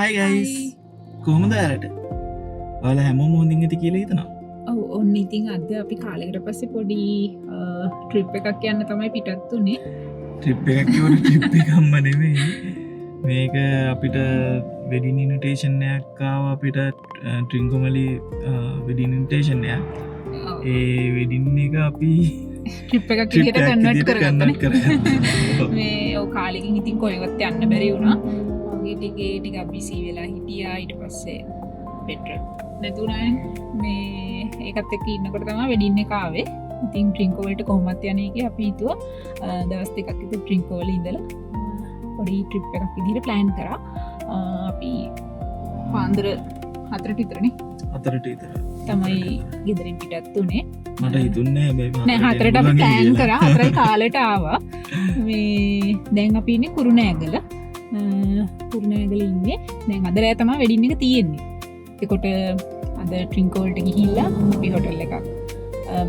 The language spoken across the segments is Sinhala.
Hi guys. කොහොමද ආරට? ඔයාලා හැමෝම හොඳින් ඉති කියලා හිතනවා. ඔව් ඔන්න ඉතින් අද අපි කාලයකට පස්සේ පොඩි ට්‍රිප් එකක් යන්න තමයි පිටත් උනේ. ට්‍රිප් එකක් කියවනේ ට්‍රිප් එකක්ම නෙමෙයි. මේක අපිට වෙඩින් ඉන්විටේෂන් එකක් ආවා අපිට ට්‍රින්කොමලි වෙඩින් ඉන්විටේෂන් එකක්. ඒ වෙඩින් එක අපි ට්‍රිප් එකක් විදිහට කන්වර්ට් කරගත්තා. මේ ඔය කාලෙකින් ඉතින් කොහෙවත් යන්න බැරි වුණා. වගේ ටික බිසි වෙලා හිටියා. ඊට පස්සේ පෙට්‍රල් නැතුණානේ. මේ ඒකත් එක්ක ඉන්නකොට තමයි වෙඩින් එක ආවේ. ඉතින් ට්‍රින්කෝ වලට කොහොමද යන්නේ කියලා අපි හිතුවා දවස් දෙකක් විතර ට්‍රින්කෝ වල ඉඳලා පොඩි ට්‍රිප් එකක් විදිහට ප්ලෑන් කරා. අපි පාන්දර 4ට විතරනේ. 4ට විතර තමයි ගෙදරින් පිටත් උනේ. මට හිතුන්නේ නෑ 4ට අපි ප්ලෑන් කරා. 4යි කාලෙට ආවා. මේ දැන් අපි ඉන්නේ කුරුණෑගල. කුරුණෑගල ඉන්නේ. දැන් අද රෑ තමයි වෙඩින් එක තියෙන්නේ. එතකොට අද ට්‍රින්කෝ වලට ගිහිල්ලා අපි හොටල් එකක්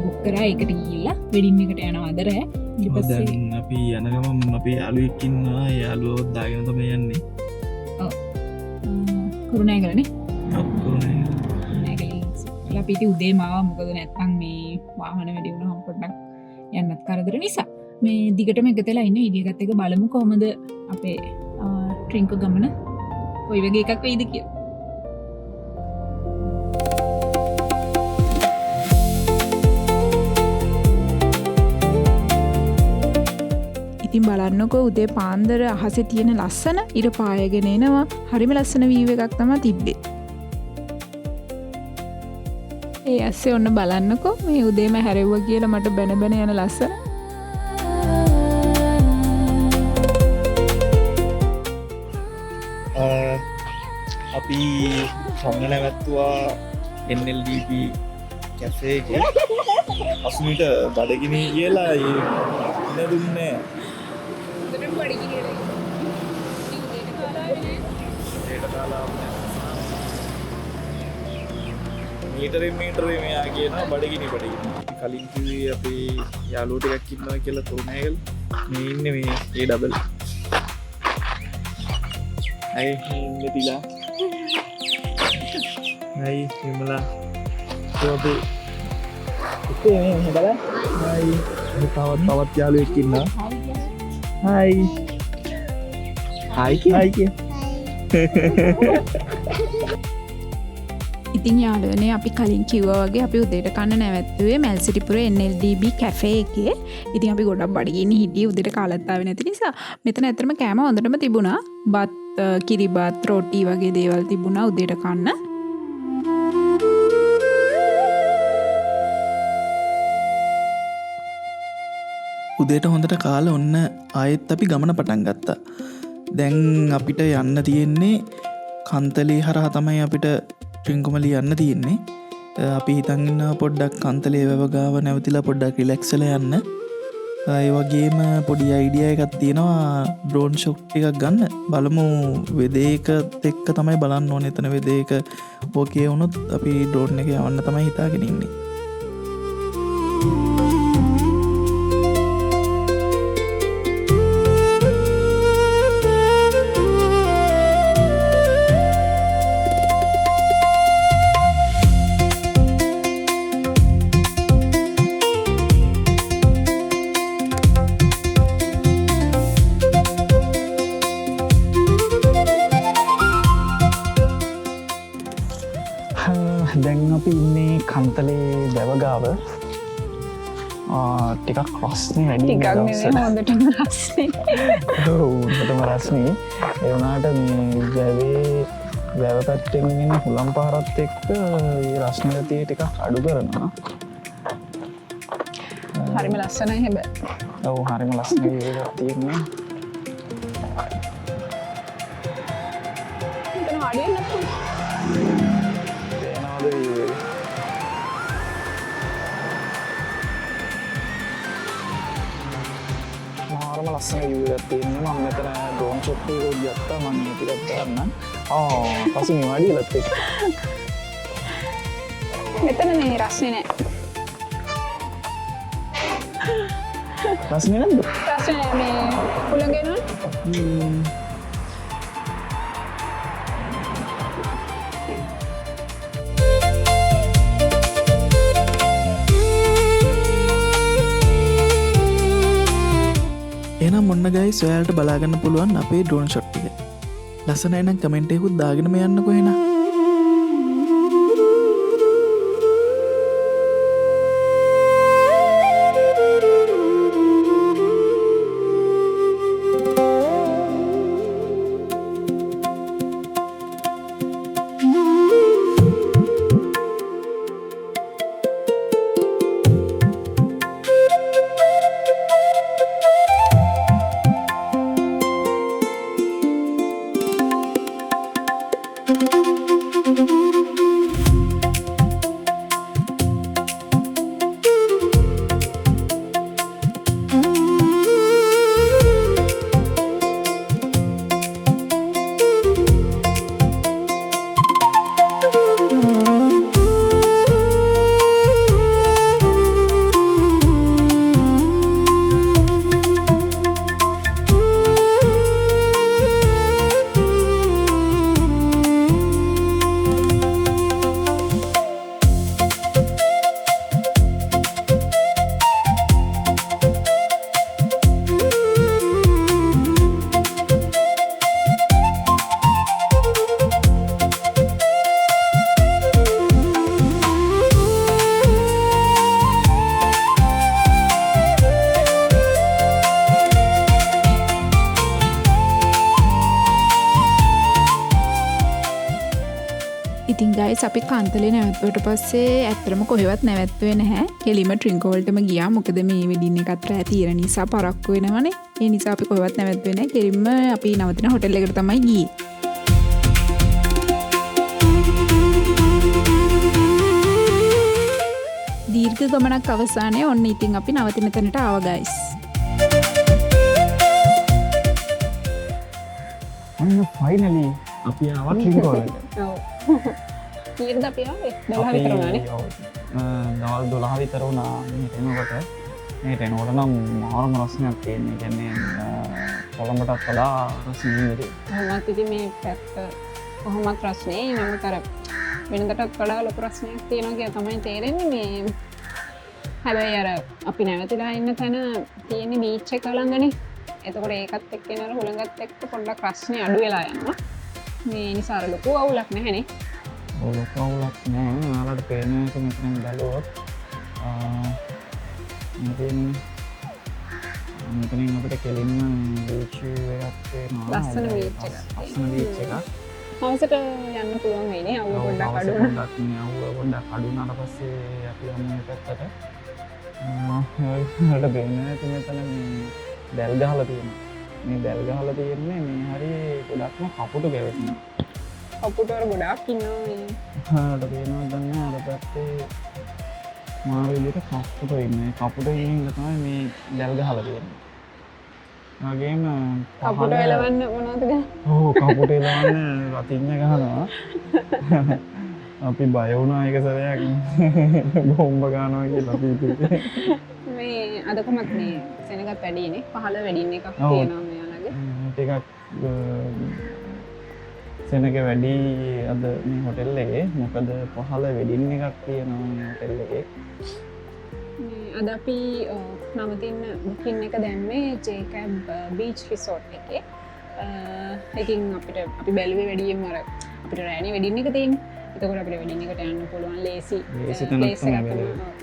බුක් කරා. ඒකට ගිහිල්ලා වෙඩින් එකට යනවා අද රෑ. ඊට පස්සේ දැන් අපි යන ගමන් අපේ යාළුවෙක් ඉන්නවා. යාළුවෝ දාගෙන තමයි යන්නේ. ඔව්. කුරුණෑගලනේ. ඔව් කුරුණෑගල. අපි ඉතින් උදේම ආවා. මොකද නැත්තම් මේ වාහන වැඩි වුණාම පොඩ්ඩක් යන්නත් කරදර නිසා. මේ දිගටම එකතලා ඉන්න වීඩියෝ එකත් එක බලමු කොහමද අපේ ට්‍රින්කෝ ගමන කොයි වගේ එකක් වෙයිද කියලා. ඉතින් බලන්නකෝ උදේ පාන්දර අහසේ තියෙන ලස්සන ඉර පායගෙන එනවා. හරිම ලස්සන වීව් එකක් තමයි තිබ්බේ. ඒ ඇස්සේ ඔන්න බලන්නකෝ මේ උදේම හැරෙව්වා කියලා මට බැන බැන යන ලස්සන. අපි සම්ම නැවැත්තුවා NLDP කැෆේ එකේ. අසුනිට බඩගිනි කියලා ඒ ඉන්න දුන්නේ. උදේට බඩගිනි කියලා. උදේට කාලා මීටරෙන් මෙයා කියනවා බඩගිනි. කලින් කිව්වේ අපේ යාළුවෝ ටිකක් ඉන්නවා කියලා කුරුණෑගල. මේ ඉන්නේ මේ ඒ ඩබල්. අයි මෙතිලා. අයි විමලා. කොහොමද? ඉතින් මේ බලන්න. අයි තවත් යාළුවෙක් ඉන්නවා. හයි. හයි කිය. ඉතින් යාළුවනේ අපි කලින් කිව්වා වගේ අපි උදේට කන්න නැවැත්තුවේ මැල්සිටිපුර NLDB කැෆේ එකේ. ඉතින් අපි ගොඩක් බඩගින්නේ හිටියේ උදේට කාලත් ආවේ නැති නිසා. මෙතන ඇත්තටම කෑම හොඳටම තිබුණා. බත්, කිරිබත්, රොටි වගේ දේවල් තිබුණා උදේට කන්න. උදේට හොඳට කාලා ඔන්න ආයෙත් අපි ගමන පටන් ගත්තා. දැන් අපිට යන්න තියෙන්නේ කන්තලේ හරහා තමයි අපිට ට්‍රින්කොමලි යන්න තියෙන්නේ. අපි හිතන් ඉන්නවා පොඩ්ඩක් කන්තලේ වැව ගාව නැවතිලා පොඩ්ඩක් රිලැක්ස් වෙලා යන්න. ඒ වගේම පොඩි අයිඩියා එකක් තියෙනවා ඩ්‍රෝන් ෂොට් එකක් ගන්න. බලමු වෙදේකත් එක්ක තමයි බලන්න ඕනේ. එතන වෙදේක ඕකේ වුණොත් අපි ඩ්‍රෝන් එක යවන්න තමයි හිතාගෙන ඉන්නේ. දැන් අපි ඉන්නේ කන්තලේ වැවගාව. ටිකක් රස්නේ වැඩි හොඳටම රස්නේ. හොඳටම රස්නේ. ඒ වුණාට මේ වැව පැත්තෙන් එන හුලම් පාරත් එක්ක ඒ රස්නේ ගතිය ටිකක් අඩු කරනවා. හරිම ලස්සනයි හැබැයි. ඔව් හරිම ලස්සන වීව් එකක් තියෙනවා. මෙතන වාඩි වෙන්න පුළුවන්. මාරම ලස්සන වීව් එකක් තියෙනවා. මම මෙතන ඩ්‍රෝන් ෂොට් එකක් ගත්තා. මම මේක ටිකක් ගන්න. පස්සේ මේ වාඩි වෙලත් එක්ක. මෙතන නේ රස්නේ නෑ. රස්නේ නැද්ද? රස්නේ මේ හුලඟ එනවා. එනම් මොන්න ගයි සොයාලට බලාගන්න පුළුවන් අපේ ඩ්‍රෝන් ෂොට් එක. ලස්සනයි නම් කමෙන්ට් එකකුත් දාගෙනම යන්නකෝ එහෙනම්. ඉතින් ගයිස් අපි කන්තලේ නැවතුවට පස්සේ ඇත්තටම කොහෙවත් නැවැත්තුවේ නැහැ. කෙලිම ට්‍රින්කෝවල්ටම ගියා. මොකද මේ වෙඩින් එකත් රෑ තියෙන නිසා පරක්කු වෙනවනේ. ඒ නිසා අපි කොහෙවත් නැවැත්තුවේ නැහැ. කෙලින්ම අපි නවතින හොටෙල් එකට තමයි ගියේ. දීර්ඝ ගමනක් අවසානයේ ඔන්න ඉතින් අපි නවතින තැනට ආවා ගයිස්. ෆයිනලි අපි ආවා ට්‍රින්කෝවල්ට. ඔව්. කීයද අපි ආවේ? 12 විතර වුණානේ. දවල් 12 විතර වුණා මේ එනකොට නම් මාරම රසණයක් තියෙනවා. කියන්නේ කොළඹටත් වඩා රසණීය. කොහොමත් ඉතින් මේ පැත්ත කොහොමත් රසණේ නමුත් අර වෙනදටත් වඩා ලොකු රසණයක් තියෙනවා කියලා තමයි තේරෙන්නේ. මේ හැබැයි අර අපි නැවතිලා ඉන්න තැන තියෙන බීච් එක ළඟනේ. එතකොට ඒකත් එක්ක එන හුළඟත් එක්ක පොඩ්ඩක් රසණේ අඩු වෙලා යනවා. මේ නිසා අර ලොකු අවුලක් නැහැනේ. ලොකු අවුලක් නෑ. ඔයාලට පේන එක මෙතන බැලුවොත් මෙතනින් අපිට කෙලින්ම බීච් එකක් පේනවා. ලස්සන බීච් එකක්. ලස්සන බීච් එකක්. හවසට යන්න පුළුවන් වෙන්නේ. අවුල පොඩ්ඩක් අඩු වෙනවා. අවුල පොඩ්ඩක් අඩු වුණාට පස්සේ අපි යමු මේ පැත්තට. ඔයාලට පේන එක මෙතන මේ දැල් ගහලා තියෙනවා. මේ දැල් ගහලා තියෙන්නේ මේ හරිය ගොඩක්ම කපුටු ගැවසෙනවා. කපුටු වල ගොඩක් ඉන්නවා මේ. හාට පේනවා දැන් අර පැත්තේ මාර විදිහට කපුටු ඉන්නේ. කපුටු ඉන්න තමයි මේ දැල් ගහලා තියෙන්නේ. වගේම කපුටු එලවන්න මොනවද ගන්නේ? ඔව් කපුටු එලවන්න රතින්න ගහනවා. අපි බය වුණා එක සැරයක් බෝම්බ ගන්නවා කියලා අපි හිතුවේ. මේ අද කොහොමද මේ සෙනගත් වැඩිනේ 15 වෙඩින් එකක් තියෙනවා මෙයාලගේ. ටිකක් සෙනග වැඩි අද මේ හොටෙල් එකේ. මොකද 15 වෙඩින් එකක් තියෙනවා මේ හොටෙල් එකේ. අද අපි නවතින්න බුකින් එක දැම්මේ ජේකබ් බීච් රිසෝට් එකේ. ඒකින් අපි බැලුවේ වැඩියෙන්ම අර අපිට රෑනේ වෙඩින් එක තියෙන්නේ. එතකොට අපිට වෙඩින් එකට යන්න පුළුවන් ලේසි ප්ලේස් එකක්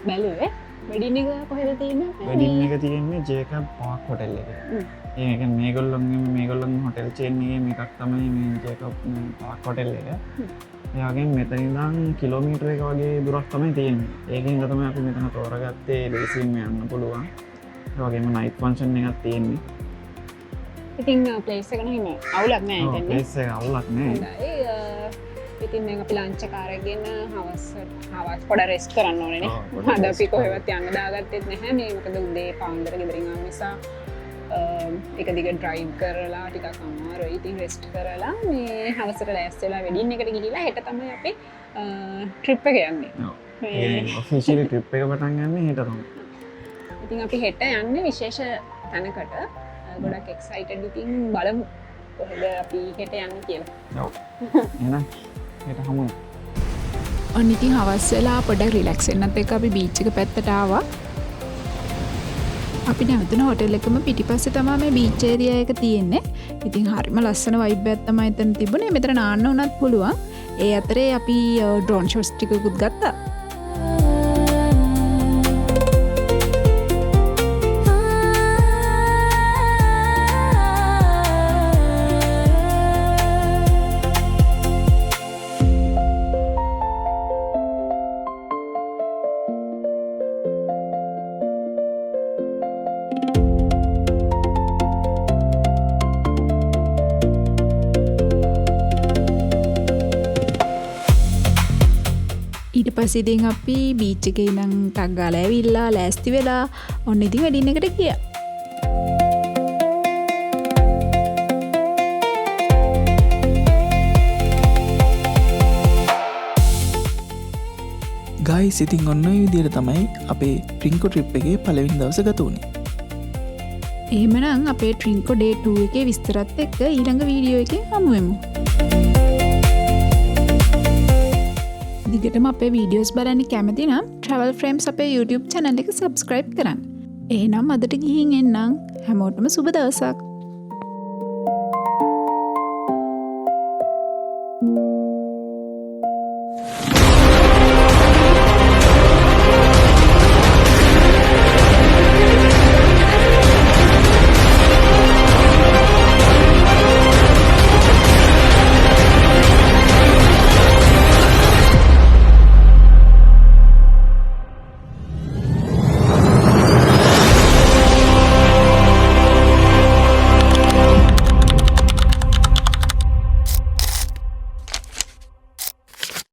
බැලුවේ. වෙඩින් එක කොහෙද තියෙන්නේ? වෙඩින් එක තියෙන්නේ ජේකබ් පාක් හොටෙල් එකේ. ඒ කියන්නේ මේගොල්ලන්ගේ හොටෙල් චේන් එකේ මේකක් තමයි මේ ජේකබ් පාක් හොටෙල් එක. ඒ වගේම මෙතන ඉඳන් කිලෝමීටර් එක වගේ දුරක් තමයි තියෙන්නේ. ඒකෙන් තමයි අපි මෙතන තෝරගත්තේ ලේසියෙන් යන්න පුළුවන්. ඒ වගේම නයිට් ෆන්ක්ෂන් එකක් තියෙන්නේ. ඉතින් ප්ලේස් එක නම් අවුලක් නෑ හිතන්නේ. ප්ලේස් එක අවුලක් නෑ. ඉතින් දැන් අපි ලන්ච් එක අරගෙන හවස් පොඩ රෙස්ට් කරන්න ඕනේ නේ. අද අපි කොහෙවත් යන්න දාගත්තෙත් නැහැ. මේ මොකද උදේ පාන්දර ගෙදරින් ආව නිසා එක දිගට ඩ්‍රයිව් කරලා ටිකක් අමාරුයි. ඉතින් රෙස්ට් කරලා මේ හවසට ලෑස්ති වෙලා වෙඩින් එකට ගිහිල්ලා හෙට තමයි අපි ට්‍රිප් එක යන්නේ. ඒ ඔෆිෂියලි ට්‍රිප් එක පටන් ගන්න හෙට තමයි. ඉතින් අපි හෙට යන්නේ විශේෂ තැනකට. ගොඩක් එක්සයිටඩ්. ඉතින් බලමු කොහෙද අපි හෙට යන්නේ කියලා. ඔව්. එහෙනම් හෙට හමුවෙමු. ඔන්න ඉතින් හවස් වෙලා පොඩ්ඩක් රිලැක්ස් වෙන්නත් එක්ක අපි බීච් එක පැත්තට ආවා. අපි නැවතුන හොටෙල් එකම පිටිපස්සේ තමයි මේ බීච් ඒරියා එක තියෙන්නේ. ඉතින් හරිම ලස්සන වයිබ් එකක් තමයි එතන තිබුණේ. මෙතන නාන්න උනත් පුළුවන්. ඒ අතරේ අපි ඩ්‍රෝන් ෂොට්ස් ටිකකුත් ගත්තා. ඊට පස්සේ ඉතින් අපි බීච් එකේ ඉඳන් ටක් ගාලා ඇවිල්ලා ලෑස්ති වෙලා ඔන්න ඉතින් වෙඩින් එකට ගියා. ගයිස් ඉතින් ඔන්න ඔය විදිහට තමයි අපේ ට්‍රින්කෝ ට්‍රිප් එකේ පළවෙනි දවස ගත වුණේ. එහෙමනම් අපේ ට්‍රින්කෝ ඩේ 2 එකේ විස්තරත් එක්ක ඊළඟ වීඩියෝ එකෙන් හමු වෙමු. දිගටම අපේ වීඩියෝස් බලන්න කැමති නම් Travel Frames අපේ YouTube channel එක subscribe කරන්න. එහෙනම් අදට ගිහින් එන්නම්. හැමෝටම සුබ දවසක්.